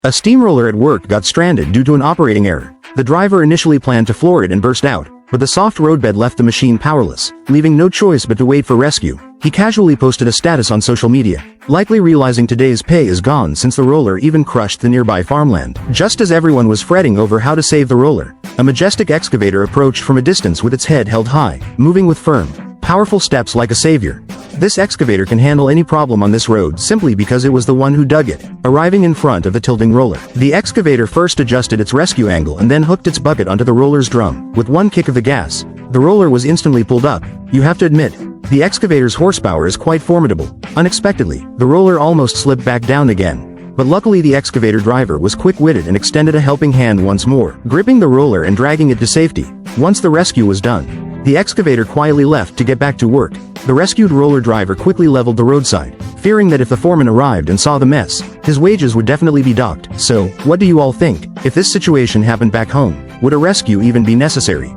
A steamroller at work got stranded due to an operating error. The driver initially planned to floor it and burst out, but the soft roadbed left the machine powerless, leaving no choice but to wait for rescue. He casually posted a status on social media, likely realizing today's pay is gone since the roller even crushed the nearby farmland. Just as everyone was fretting over how to save the roller, a majestic excavator approached from a distance with its head held high, moving with firm, powerful steps like a savior. This excavator can handle any problem on this road simply because it was the one who dug it, arriving in front of the tilting roller. The excavator first adjusted its rescue angle and then hooked its bucket onto the roller's drum. With one kick of the gas, the roller was instantly pulled up. You have to admit, the excavator's horsepower is quite formidable. Unexpectedly, the roller almost slipped back down again. But luckily the excavator driver was quick-witted and extended a helping hand once more, gripping the roller and dragging it to safety. Once the rescue was done, the excavator quietly left to get back to work. The rescued roller driver quickly leveled the roadside, fearing that if the foreman arrived and saw the mess, his wages would definitely be docked. So, what do you all think? If this situation happened back home, would a rescue even be necessary?